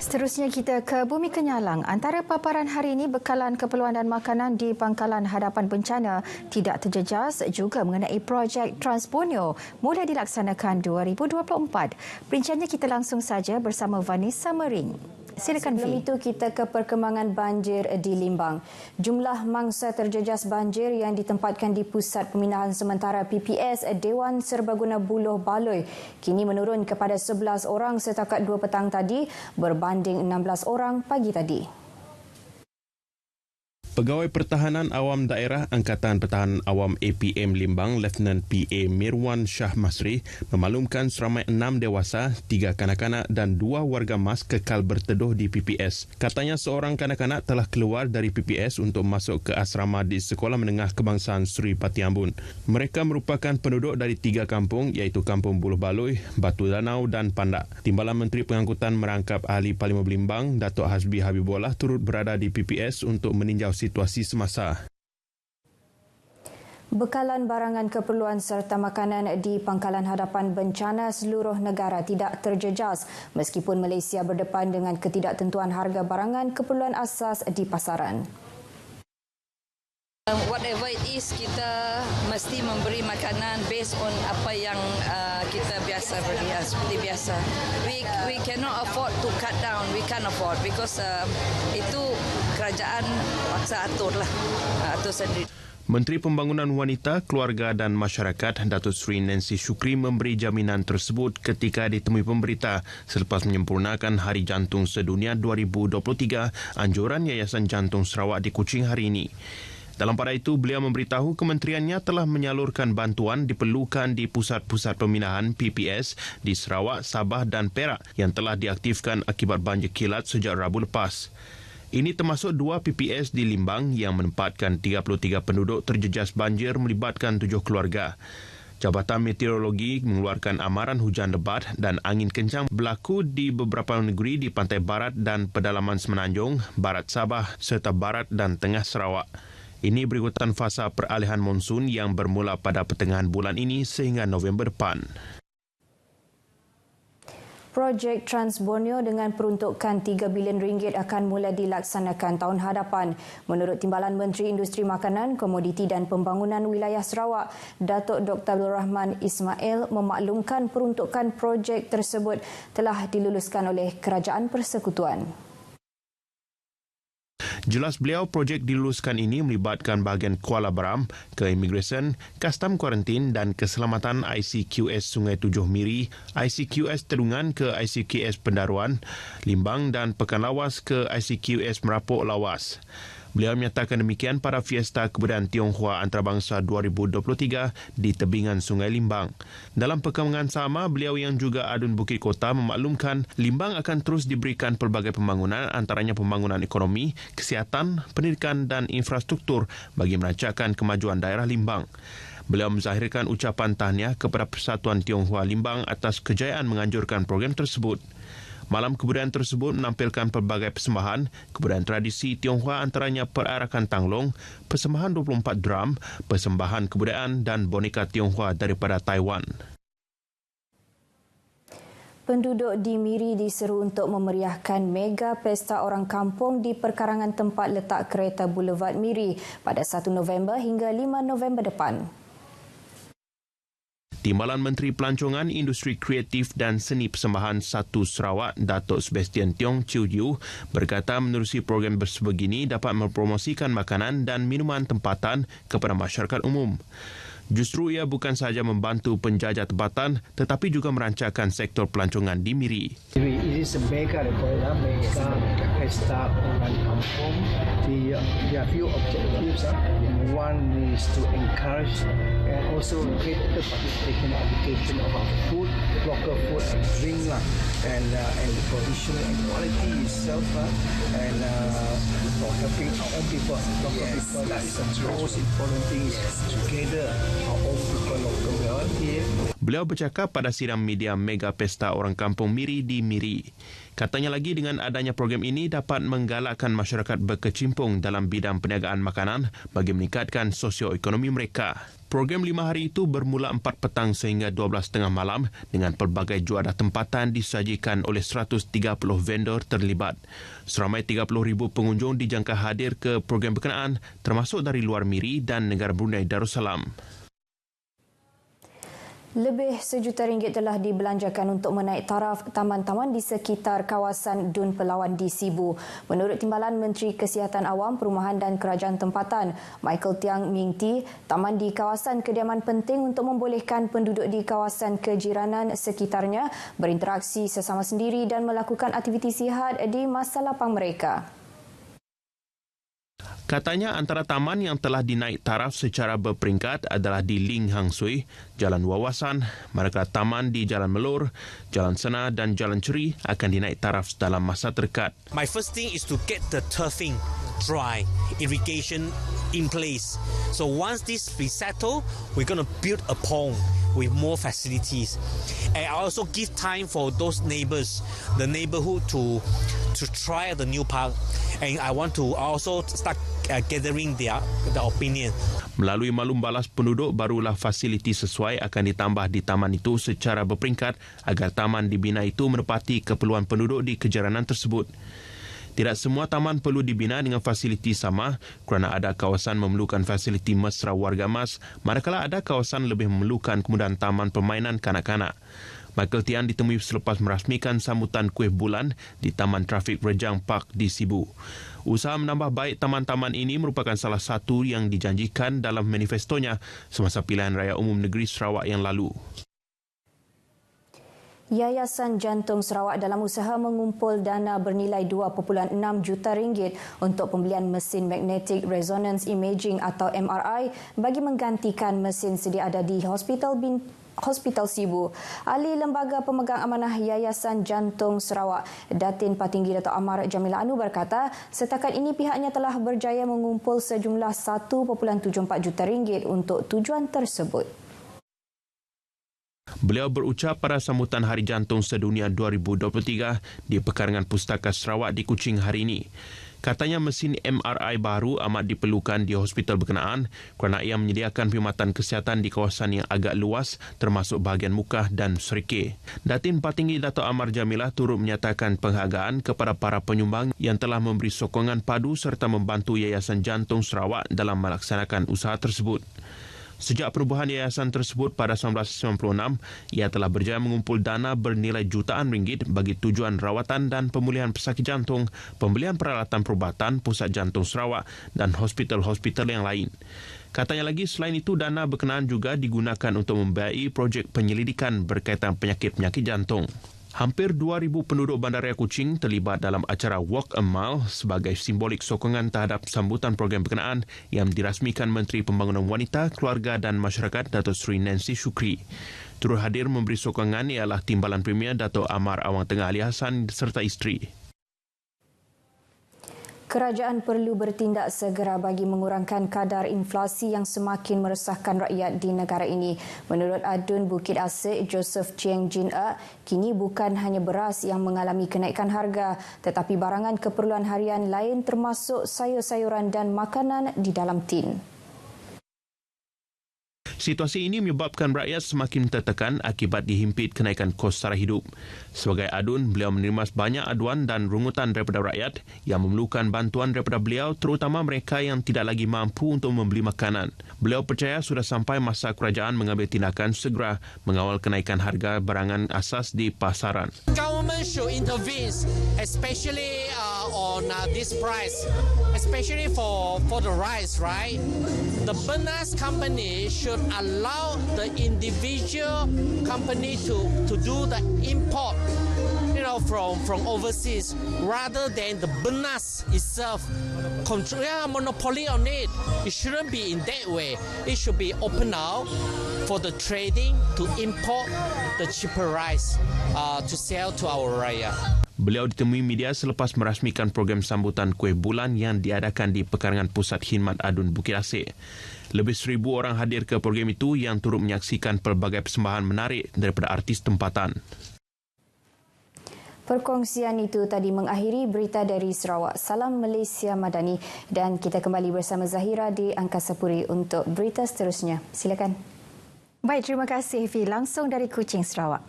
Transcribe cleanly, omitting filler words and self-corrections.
Seterusnya kita ke Bumi Kenyalang. Antara paparan hari ini, bekalan keperluan dan makanan di Pangkalan Hadapan Bencana tidak terjejas, juga mengenai projek Transborneo mula dilaksanakan 2024. Perinciannya kita langsung saja bersama Vanessa Mering. Silakan. Sebelum itu kita ke perkembangan banjir di Limbang. Jumlah mangsa terjejas banjir yang ditempatkan di Pusat Pemindahan Sementara PPS Dewan Serbaguna Buloh Baloi kini menurun kepada 11 orang setakat 2 petang tadi berbanding 16 orang pagi tadi. Pegawai Pertahanan Awam Daerah Angkatan Pertahanan Awam APM Limbang, Lieutenant PA Mirwan Shah Masri memaklumkan seramai 6 dewasa, 3 kanak-kanak dan 2 warga mas kekal berteduh di PPS. Katanya seorang kanak-kanak telah keluar dari PPS untuk masuk ke asrama di Sekolah Menengah Kebangsaan Sri Pati Ambon. Mereka merupakan penduduk dari 3 kampung iaitu Kampung Buloh Baloi, Batu Danau dan Pandak. Timbalan Menteri Pengangkutan Merangkap Ahli Parlimen Belimbang, Datuk Hasbi Habibullah turut berada di PPS untuk meninjau situasi semasa. Bekalan barangan keperluan serta makanan di Pangkalan Hadapan Bencana seluruh negara tidak terjejas meskipun Malaysia berdepan dengan ketidaktentuan harga barangan keperluan asas di pasaran. Whatever it is, kita mesti memberi makanan based on apa yang kita biasa beri, seperti biasa. We cannot afford to cut down. We can't afford because itu kerajaan paksa aturlah, atur sendiri. Menteri Pembangunan Wanita, Keluarga dan Masyarakat Datuk Seri Nancy Shukri memberi jaminan tersebut ketika ditemui pemberita selepas menyempurnakan Hari Jantung Sedunia 2023 anjuran Yayasan Jantung Sarawak di Kuching hari ini. Dalam pada itu, beliau memberitahu kementeriannya telah menyalurkan bantuan diperlukan di pusat-pusat pemindahan PPS di Sarawak, Sabah dan Perak yang telah diaktifkan akibat banjir kilat sejak Rabu lepas. Ini termasuk 2 PPS di Limbang yang menempatkan 33 penduduk terjejas banjir melibatkan 7 keluarga. Jabatan Meteorologi mengeluarkan amaran hujan lebat dan angin kencang berlaku di beberapa negeri di pantai barat dan pedalaman Semenanjung, barat Sabah serta barat dan tengah Sarawak. Ini berikutan fasa peralihan monsun yang bermula pada pertengahan bulan ini sehingga November depan. Projek Transborneo dengan peruntukan RM3 bilion akan mula dilaksanakan tahun hadapan. Menurut Timbalan Menteri Industri Makanan, Komoditi dan Pembangunan Wilayah Sarawak, Datuk Dr. Abdul Rahman Ismail memaklumkan peruntukan projek tersebut telah diluluskan oleh Kerajaan Persekutuan. Jelas beliau, projek diluluskan ini melibatkan bahagian Kuala Baram, Keimigresen, Kastam Kuarantin dan Keselamatan ICQS Sungai Tujuh Miri, ICQS Terungan ke ICQS Pendaruan, Limbang dan Pekan Lawas ke ICQS Merapuk Lawas. Beliau menyatakan demikian pada Fiesta Kebudayaan Tionghoa Antarabangsa 2023 di tebingan Sungai Limbang. Dalam perkembangan sama, beliau yang juga Adun Bukit Kota memaklumkan Limbang akan terus diberikan pelbagai pembangunan antaranya pembangunan ekonomi, kesihatan, pendidikan dan infrastruktur bagi merancangkan kemajuan daerah Limbang. Beliau menzahirkan ucapan tahniah kepada Persatuan Tionghoa Limbang atas kejayaan menganjurkan program tersebut. Malam kebudayaan tersebut menampilkan pelbagai persembahan, kebudayaan tradisi Tionghoa antaranya perarakan tanglong, persembahan 24 drum, persembahan kebudayaan dan boneka Tionghoa daripada Taiwan. Penduduk di Miri diseru untuk memeriahkan mega pesta orang kampung di perkarangan tempat letak kereta Boulevard Miri pada 1 November hingga 5 November depan. Timbalan Menteri Pelancongan, Industri Kreatif dan Seni Persembahan 1 Sarawak, Datuk Sebastian Tiong Chiu Yu, berkata menerusi program sebegini dapat mempromosikan makanan dan minuman tempatan kepada masyarakat umum. Justru ia bukan sahaja membantu penjajah tempatan tetapi juga merancangkan sektor pelancongan di Miri. It is a mega pesta orang kampung. There are few objectives. One is to encourage and also greater participation and education of our food, local food and drink and the provision and quality itself and for helping our own people, local people. That is the most important thing is together our own people, local here. Beliau bercakap pada sidang media Mega Pesta Orang Kampung Miri di Miri. Katanya lagi dengan adanya program ini dapat menggalakkan masyarakat berkecimpung dalam bidang perniagaan makanan bagi meningkatkan sosioekonomi mereka. Program 5 hari itu bermula 4 petang sehingga 12.30 malam dengan pelbagai juadah tempatan disajikan oleh 130 vendor terlibat. Seramai 30,000 pengunjung dijangka hadir ke program berkenaan termasuk dari luar Miri dan negara Brunei Darussalam. Lebih RM1 juta telah dibelanjakan untuk menaik taraf taman-taman di sekitar kawasan Dun Pelawan di Sibu. Menurut Timbalan Menteri Kesihatan Awam, Perumahan dan Kerajaan Tempatan, Michael Tiang Ming Ti, taman di kawasan kediaman penting untuk membolehkan penduduk di kawasan kejiranan sekitarnya berinteraksi sesama sendiri dan melakukan aktiviti sihat di masa lapang mereka. Katanya antara taman yang telah dinaik taraf secara berperingkat adalah di Ling Hang Sui, Jalan Wawasan, manakala taman di Jalan Melur, Jalan Sena dan Jalan Ceri akan dinaik taraf dalam masa terdekat. My first thing is to get the turfing dry, irrigation in place. So once this resettle, we're going to build a pond with more facilities. And I also give time for those neighbours, the neighbourhood to try the new park. And I want to also start gathering the opinion. Melalui maklum balas penduduk, barulah fasiliti sesuai akan ditambah di taman itu secara berperingkat agar taman dibina itu menepati keperluan penduduk di kejiranan tersebut. Tidak semua taman perlu dibina dengan fasiliti sama kerana ada kawasan memerlukan fasiliti mesra warga emas, manakala ada kawasan lebih memerlukan kemudahan taman permainan kanak-kanak. Michael Tian ditemui selepas merasmikan sambutan kuih bulan di Taman Trafik Rejang Park di Sibu. Usaha menambah baik taman-taman ini merupakan salah satu yang dijanjikan dalam manifestonya semasa pilihan raya umum negeri Sarawak yang lalu. Yayasan Jantung Sarawak dalam usaha mengumpul dana bernilai RM2.6 juta untuk pembelian mesin Magnetic Resonance Imaging atau MRI bagi menggantikan mesin sedia ada di Hospital Sibu. Ahli Lembaga Pemegang Amanah Yayasan Jantung Sarawak, Datin Patinggi Dato' Amar Jamila Anu berkata, setakat ini pihaknya telah berjaya mengumpul sejumlah RM1.74 juta untuk tujuan tersebut. Beliau berucap pada sambutan Hari Jantung Sedunia 2023 di Pekarangan Pustaka Sarawak di Kuching hari ini. Katanya mesin MRI baru amat diperlukan di hospital berkenaan kerana ia menyediakan perkhidmatan kesihatan di kawasan yang agak luas termasuk bahagian muka dan serikir. Datin Patinggi Dato' Amar Jamilah turut menyatakan penghargaan kepada para penyumbang yang telah memberi sokongan padu serta membantu Yayasan Jantung Sarawak dalam melaksanakan usaha tersebut. Sejak perubahan yayasan tersebut pada 1996, ia telah berjaya mengumpul dana bernilai jutaan ringgit bagi tujuan rawatan dan pemulihan pesakit jantung, pembelian peralatan perubatan, Pusat Jantung Sarawak dan hospital-hospital yang lain. Katanya lagi, selain itu dana berkenaan juga digunakan untuk membiayai projek penyelidikan berkaitan penyakit-penyakit jantung. Hampir 2,000 penduduk Bandaraya Kuching terlibat dalam acara Walk a Mile sebagai simbolik sokongan terhadap sambutan program berkenaan yang dirasmikan Menteri Pembangunan Wanita, Keluarga dan Masyarakat Datuk Seri Nancy Shukri. Turut hadir memberi sokongan ialah Timbalan Premier Dato' Amar Awang Tengah Ali Hassan serta isteri. Kerajaan perlu bertindak segera bagi mengurangkan kadar inflasi yang semakin meresahkan rakyat di negara ini. Menurut Adun Bukit Asik, Joseph Chiang Jin A, kini bukan hanya beras yang mengalami kenaikan harga, tetapi barangan keperluan harian lain termasuk sayur-sayuran dan makanan di dalam tin. Situasi ini menyebabkan rakyat semakin tertekan akibat dihimpit kenaikan kos sara hidup. Sebagai adun, beliau menerima banyak aduan dan rungutan daripada rakyat yang memerlukan bantuan daripada beliau, terutama mereka yang tidak lagi mampu untuk membeli makanan. Beliau percaya sudah sampai masa kerajaan mengambil tindakan segera mengawal kenaikan harga barangan asas di pasaran. Government should intervene, especially on this price, especially for the rice, right? The beras company should allow the individual company to do the import, from overseas, rather than the beras itself control monopoly on it. It shouldn't be in that way. It should be open now for the trading to import the cheaper rice to sell to our rakyat. Beliau ditemui media selepas merasmikan program sambutan kuih bulan yang diadakan di Pekarangan Pusat Khidmat Adun Bukit Asik. Lebih 1,000 orang hadir ke program itu yang turut menyaksikan pelbagai persembahan menarik daripada artis tempatan. Perkongsian itu tadi mengakhiri berita dari Sarawak. Salam Malaysia Madani dan kita kembali bersama Zahira di Angkasa Puri untuk berita seterusnya. Silakan. Baik, terima kasih Fi. Langsung dari Kuching, Sarawak.